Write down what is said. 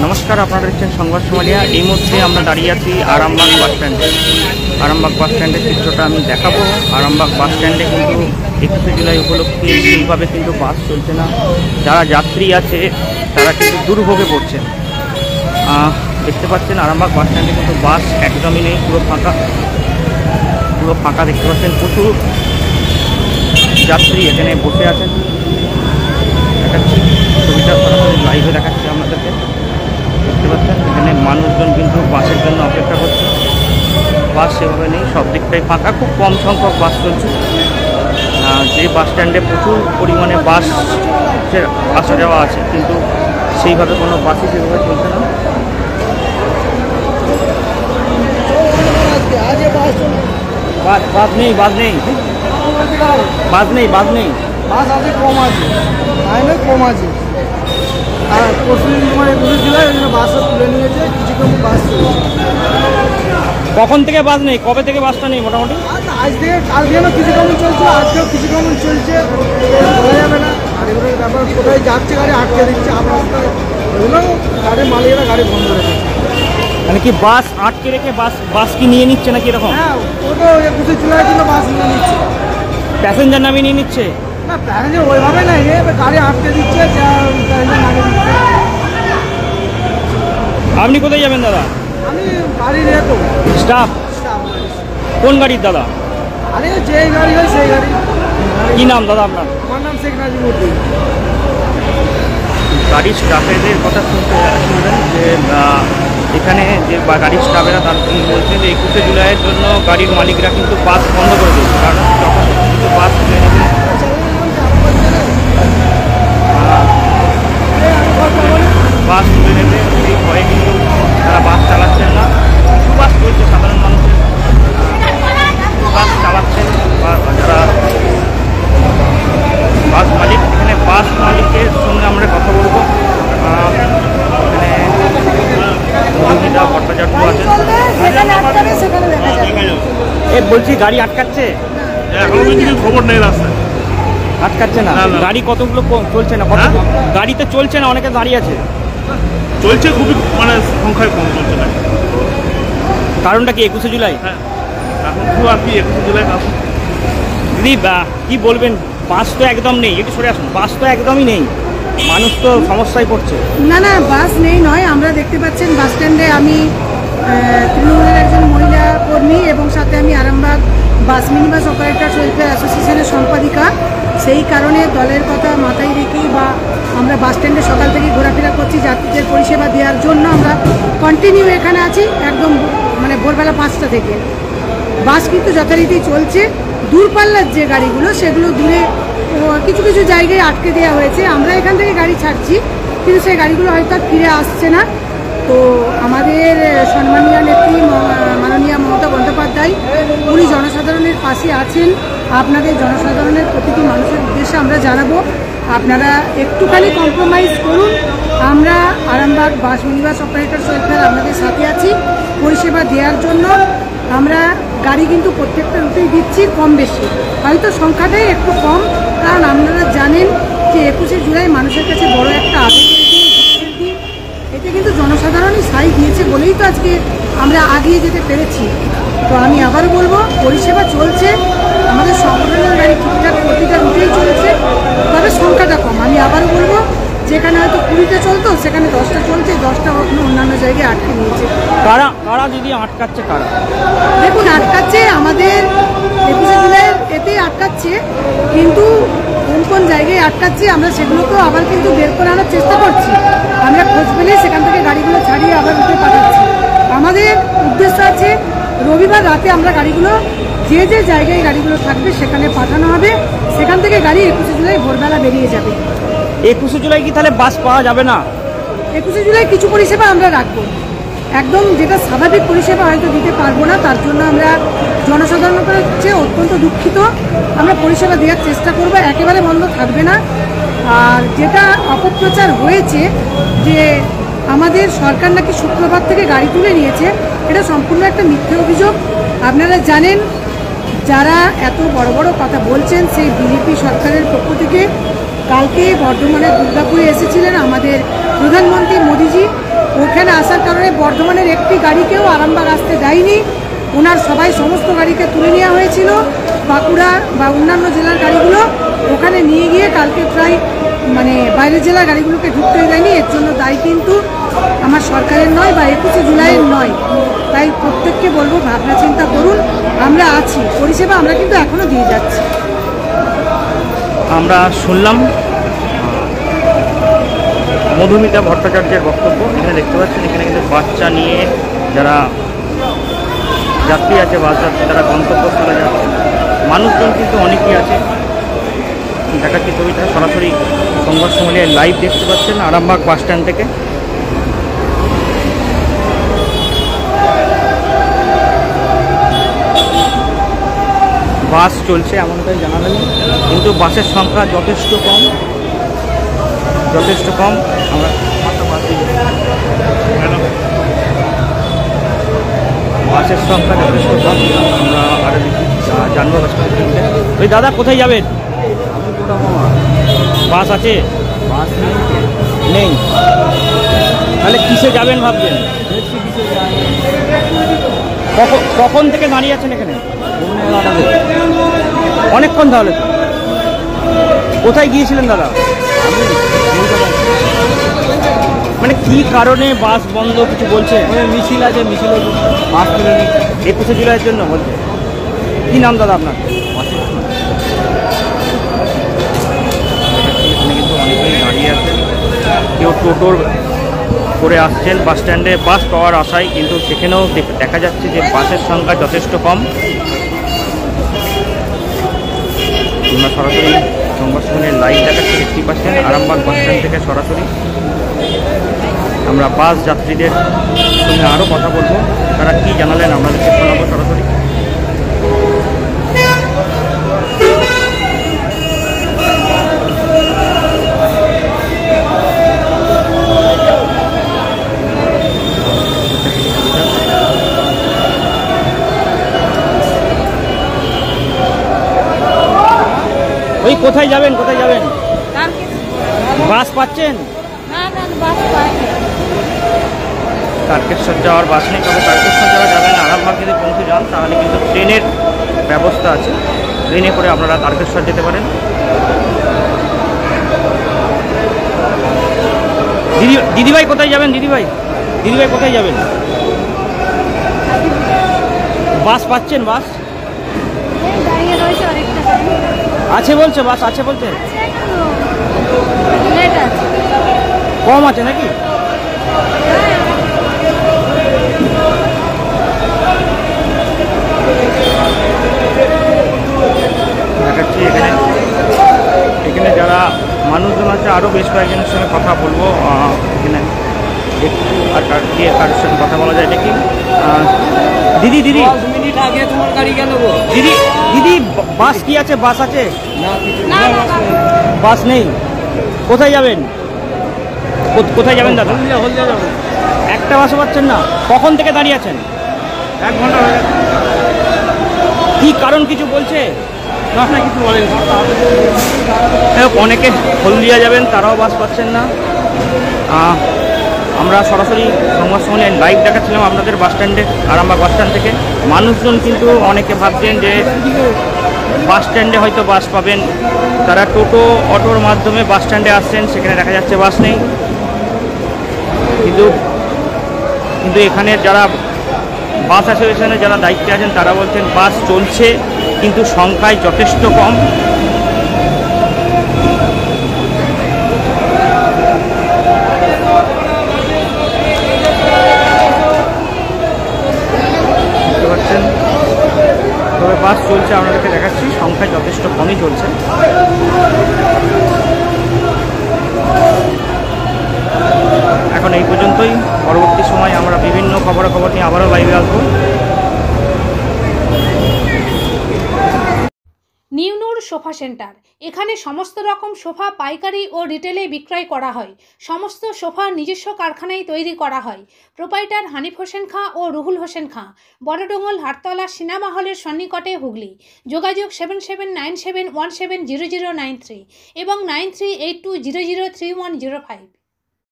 নমস্কার, আপনারা দেখছেন সংবাদ সোমালিয়া। এই মুহূর্তে আমরা দাঁড়িয়ে আছি আরামবাগ বাস স্ট্যান্ডে। আরামবাগ বাস স্ট্যান্ডের চিত্রটা আমি দেখাবো। আরামবাগ বাস স্ট্যান্ডে কিন্তু 21শে জুলাই উপলক্ষে সেইভাবে কিন্তু বাস চলছে না। যারা যাত্রী আছে তারা কিন্তু দুর্ভোগে পড়ছেন। দেখতে পাচ্ছেন আরামবাগ বাস স্ট্যান্ডে কিন্তু বাস একদমই নেই, পুরো ফাঁকা দেখতে পাচ্ছেন। প্রচুর যাত্রী এখানে বসে আছেন। দেখাচ্ছি ছবিটা, সরাসরি লাইভে দেখাচ্ছি আপনাদেরকে। দেখতে পাচ্ছেন এখানে মানুষজন কিন্তু বাসের জন্য অপেক্ষা করছে। বাস সেভাবে নেই, সব দিকটাই ফাঁকা, খুব কম সংখ্যক বাস চলছে। যে বাস স্ট্যান্ডে প্রচুর পরিমাণে বাস আসা যাওয়া আছে, কিন্তু সেইভাবে কোনো বাসই সেভাবে চলছে না। বাস নেই বাস আছে, কম আছে, কম আছে। আর পরশুদিন তোমার 21শে জুলাই ওই জন্য বাসও তুলে নিয়েছে, কিছু কম বাস চলছে। কখন থেকে বাস নেই, কবে থেকে বাসটা নেই? মোটামুটি আজ থেকে কালকে কিছু কম চলছে, আজকেও কিছু কম চলছে, বলা যাবে না। আর এগুলোর ব্যাপার কোথায় যাচ্ছে গাড়ি আটকে দিচ্ছে, আপনার এগুলো গাড়ির মালিকেরা গাড়ি বন্ধ রেখেছে। মানে কি বাস আটকে রেখে বাস কি নিয়ে নিচ্ছে নাকি এরকম? হ্যাঁ, ও তো 21শে জুলাইয়ের জন্য বাস নিয়ে নিচ্ছে, প্যাসেঞ্জার নামিয়ে নিয়ে নিচ্ছে। না প্যাসেঞ্জার ওইভাবে নাই, গাড়ি আটকে দিচ্ছে, প্যাসেঞ্জার নামিয়ে দিচ্ছে। আপনি কোথায় যাবেন দাদা? আমি গাড়ি রেখো স্টাফ। কোন গাড়ির দাদা? আরে যেই গাড়ি হয় সেই গাড়ি। কি নাম দাদা আপনার? আমার নাম শেখ নাজিমুদ্দিন। গাড়ির স্টাফেদের কথা শুনবেন যে এখানে যে গাড়ির স্টাফেরা তার বলছে যে 21শে জুলাইয়ের জন্য গাড়ির মালিকরা কিন্তু বাস বন্ধ করে দিয়েছে, কারণ যখন কিন্তু বাস তুলে নেবে, সেই ভয়ে কিন্তু তারা বাস চালাচ্ছেন না। কিছু বাস চলছে, সাধারণ মানুষের বাস চালাচ্ছেন বা যারা বাস মালিক। এখানে বাস মালিকের সঙ্গে আমরা কথা বলবো। এখানে মহিলা ভট্টাচার্য আছেন। বলছি গাড়ি আটকাচ্ছে? এখনো কিছু খবর নেই, রাস্তায় আটকাচ্ছে না। গাড়ি কতগুলো চলছে না? গাড়িতে চলছে না, অনেকে দাঁড়িয়ে আছে। চলছে, খুবই মানে সংখ্যায় কম চলছে না। কারণটা কি 21শে জুলাই? হ্যাঁ, এখন শুধু আর কি 21শে জুলাই। দিদি কি বলবেন? বাস তো একদম নেই, একটু সরে আসুন। বাস তো একদমই নেই, মানুষ তো সমস্যায় পড়ছে। না বাস নেই নয়, আমরা দেখতে পাচ্ছেন বাস স্ট্যান্ডে আমি তৃণমূলের একজন মহিলা কর্মী এবং সাথে আমি আরামবাগ বাস মিনি বাস অপারেটর ওয়েলফেয়ার অ্যাসোসিয়েশনের সম্পাদিকা। সেই কারণে দলের কথা মাথায় রেখেই বা আমরা বাস স্ট্যান্ডে সকাল থেকে ঘোরাফেরা করছি যাত্রীদের পরিষেবা দেওয়ার জন্য। আমরা কন্টিনিউ এখানে আছি একদম মানে ভোরবেলা 5টা থেকে। বাস কিন্তু যথারীতি চলছে। দূরপাল্লার যে গাড়িগুলো সেগুলো দূরে কিছু কিছু জায়গায় আটকে দেওয়া হয়েছে। আমরা এখান থেকে গাড়ি ছাড়ছি, কিন্তু সেই গাড়িগুলো হয়তো আর ফিরে আসছে না। তো আমাদের সম্মানীয় নেত্রী মাননীয়া মমতা বন্দ্যোপাধ্যায় উনি জনসাধারণের পাশে আছেন। আপনাদের জনসাধারণের প্রতিটি মানুষের উদ্দেশ্যে আমরা জানাবো, আপনারা একটুখানি কম্প্রোমাইজ করুন। আমরা Arambagh bus minibus operator welfare আপনাদের সাথে আছি পরিষেবা দেওয়ার জন্য। আমরা গাড়ি কিন্তু প্রত্যেকটা রুটেই দিচ্ছি, কম বেশি, হয়তো সংখ্যাটাই একটু কম, কারণ আপনারা জানেন যে 21শে জুলাই মানুষের কাছে বড় একটা আবেগের দিন, দুঃখের দিন। এতে কিন্তু জনসাধারণই সাই দিয়েছে বলেই তো আজকে আমরা আগিয়ে যেতে পেরেছি। তো আমি আবারও বলবো, পরিষেবা চলছে, আমাদের সংগঠনের গাড়ি ঠিকঠাক প্রতিটা রুটেই চলছে, তবে সংখ্যাটা কম। আমি আবারও বলবো, যেখানে হয়তো 20টা চলতো সেখানে 10টা চলছে, 10টা অন্যান্য জায়গায় আটকে নিয়েছে। কারা দিদি আটকাচ্ছে? কারা দেখুন আটকাচ্ছে, আমাদের 21শে জুলাই এতেই আটকাচ্ছে, কিন্তু কোন জায়গায় আটকাচ্ছে আমরা সেগুলোকেও আবার কিন্তু বের করে আনার চেষ্টা করছি। আমরা খোঁজ পেলে সেখান থেকে গাড়িগুলো ছাড়িয়ে আবার রুটে পাঠাচ্ছি। আমাদের উদ্দেশ্য আছে রবিবার রাতে আমরা গাড়িগুলো যে জায়গায় গাড়িগুলো থাকবে সেখানে পাঠানো হবে, সেখান থেকে গাড়ি 21শে জুলাই ভোরবেলা বেরিয়ে যাবে। 21শে জুলাই কি তাহলে বাস পাওয়া যাবে না? 21শে জুলাই কিছু পরিষেবা আমরা রাখবো, একদম যেটা স্বাভাবিক পরিষেবা হয়তো দিতে পারবো না, তার জন্য আমরা জনসাধারণের কাছে অত্যন্ত দুঃখিত। আমরা পরিষেবা দেওয়ার চেষ্টা করব, একেবারে বন্ধ থাকবে না। আর যেটা অপপ্রচার হয়েছে যে আমাদের সরকার নাকি শুক্রবার থেকে গাড়ি তুলে নিয়েছে, এটা সম্পূর্ণ একটা মিথ্যে অভিযোগ। আপনারা জানেন যারা এত বড় বড় কথা বলছেন, সেই বিজেপি সরকারের পক্ষ থেকে কালকে বর্ধমানের দুর্গাপুরে এসেছিলেন আমাদের প্রধানমন্ত্রী মোদিজি ওখানে আসার কারণে বর্ধমানের একটি গাড়িকেও আরামবাগ আসতে দেয়নি। ওনার সমস্ত গাড়িকে তুলে নেওয়া হয়েছিল। বাঁকুড়া বা অন্যান্য জেলার গাড়িগুলো ওখানে নিয়ে গিয়ে কালকে প্রায় বাইরের জেলার গাড়িগুলোকে ঢুকতে দেয়নি। এর জন্য দায়ী কিন্তু আমার সরকারের নয় বা 21শে জুলাইয়ের নয়। তাই প্রত্যেককে বলবো ভাবনা চিন্তা করুন, আমরা আছি, পরিষেবা আমরা কিন্তু এখনও দিয়ে যাচ্ছি। আমরা শুনলাম মধুমিতা ভট্টাচার্যের বক্তব্য। এখানে দেখতে পাচ্ছেন এখানে কিন্তু বাচ্চা নিয়ে যারা যাত্রী আছে, বাস যাত্রী, তারা গন্তব্যস্থলে যাচ্ছে। মানুষজন কিন্তু অনেকেই আছে। দেখাচ্ছি ছবিটা সরাসরি সংবাদ সম্মেলনের লাইভ দেখতে পাচ্ছেন আরামবাগ বাস স্ট্যান্ড থেকে। বাস চলছে এমনটাই জানালেন, কিন্তু বাসের সংখ্যা যথেষ্ট কম। আমরা বাসের সংখ্যা যথেষ্ট কম। আমরা আরও বেশি জানবো বাস। ওই দাদা কোথায় যাবেন? বাস আছে? বাস নেই। তাহলে কিসে যাবেন ভাবছেন? কখন থেকে দাঁড়িয়ে আছেন এখানে? অনেকক্ষণ। তাহলে কোথায় গিয়েছিলেন দাদা? কি কারণে বাস বন্ধ কিছু বলছে? মিছিল আছে, মিছিল বাস তুলে নিচ্ছে 21শে জুলাইয়ের জন্য বলছে। কি নাম দাদা আপনার? এখানে কিন্তু অনেকেই দাঁড়িয়ে আছেন, কেউ টোটোর করে আসছেন বাস স্ট্যান্ডে বাস পাওয়ার আশায়, কিন্তু সেখানেও দেখা যাচ্ছে যে বাসের সংখ্যা যথেষ্ট কম। আমরা সরাসরি সংবাদ সম্মেলনের লাইভ দেখাচ্ছি, দেখতেই পাচ্ছেন আরামবাগ বাস স্ট্যান্ড থেকে সরাসরি। আমরা বাস যাত্রীদের সঙ্গে আরও কথা বলবো, তারা কি জানালেন আপনাদেরকে শোনাবো সরাসরি। ওই কোথায় যাবেন? বাস পাচ্ছেন? তারকেশ্বর যাওয়ার বাস নেই, তবে তারকেশ্বর যাওয়া যাবেন। আরামবাগ যদি পৌঁছে যান তাহলে কিন্তু ট্রেনের ব্যবস্থা আছে, ট্রেনে করে আপনারা তারকেশ্বর যেতে পারেন। দিদিভাই কোথায় যাবেন? দিদিভাই কোথায় যাবেন? বাস পাচ্ছেন? বাস আছে বলছে, বাস আছে বলছে, কম আছে নাকি? দেখাচ্ছি এখানে যারা মানুষজন আছে, আরও বেশ কয়েকজনের সঙ্গে কথা বলবো। এখানে একটু আর কার সঙ্গে কথা বলা যায় দেখি। দিদি 10 মিনিট আগে তোমার গাড়ি গেল গো। দিদি বাস কি আছে? বাস আছে? বাস নেই। কোথায় যাবেন? দাদা? হলদিয়া যাবেন। একটা বাসও পাচ্ছেন না? কখন থেকে দাঁড়িয়ে আছেন? 1 ঘন্টা হয়ে গেছে। কি কারণ কিছু বলছে? না, কিছু বলেনি। অনেকে হলদিয়া যাবেন, তারাও বাস পাচ্ছেন না। আমরা সরাসরি সংবাদ সম্মেলন লাইভ দেখাচ্ছিলাম আপনাদের বাস স্ট্যান্ডে, আরামবাগ বাস স্ট্যান্ড থেকে। মানুষজন কিন্তু অনেকে ভাবছেন যে বাস স্ট্যান্ডে হয়তো বাস পাবেন, তারা টোটো অটোর মাধ্যমে বাস স্ট্যান্ডে আসছেন, সেখানে দেখা যাচ্ছে বাস নেই। কিন্তু এখানে যারা বাস অ্যাসোসিয়েশনে যারা দায়িত্বে আছেন তারা বলছেন বাস চলছে, কিন্তু সংখ্যায় যথেষ্ট কম। বুঝতে পারছেন? তবে বাস চলছে, আপনাদেরকে দেখাচ্ছি, সংখ্যায় যথেষ্ট কমই চলছে। এখন এই পর্যন্তই। পরবর্তী সময় আমরা বিভিন্ন খবরাখবর নিয়ে আবারও লাইভে আসবো। নিউনুর সোফা সেন্টার, এখানে সমস্ত রকম সোফা পাইকারি ও রিটেলে বিক্রয় করা হয়। সমস্ত সোফা নিজস্ব কারখানায় তৈরি করা হয়। প্রোপাইটার হানিফ হোসেন খাঁ ও রুহুল হোসেন খাঁ, বড়ডোঙ্গল হাটতলা সিনেমা হলের সন্নিকটে, হুগলি। যোগাযোগ 7797170093 এবং 9382003105।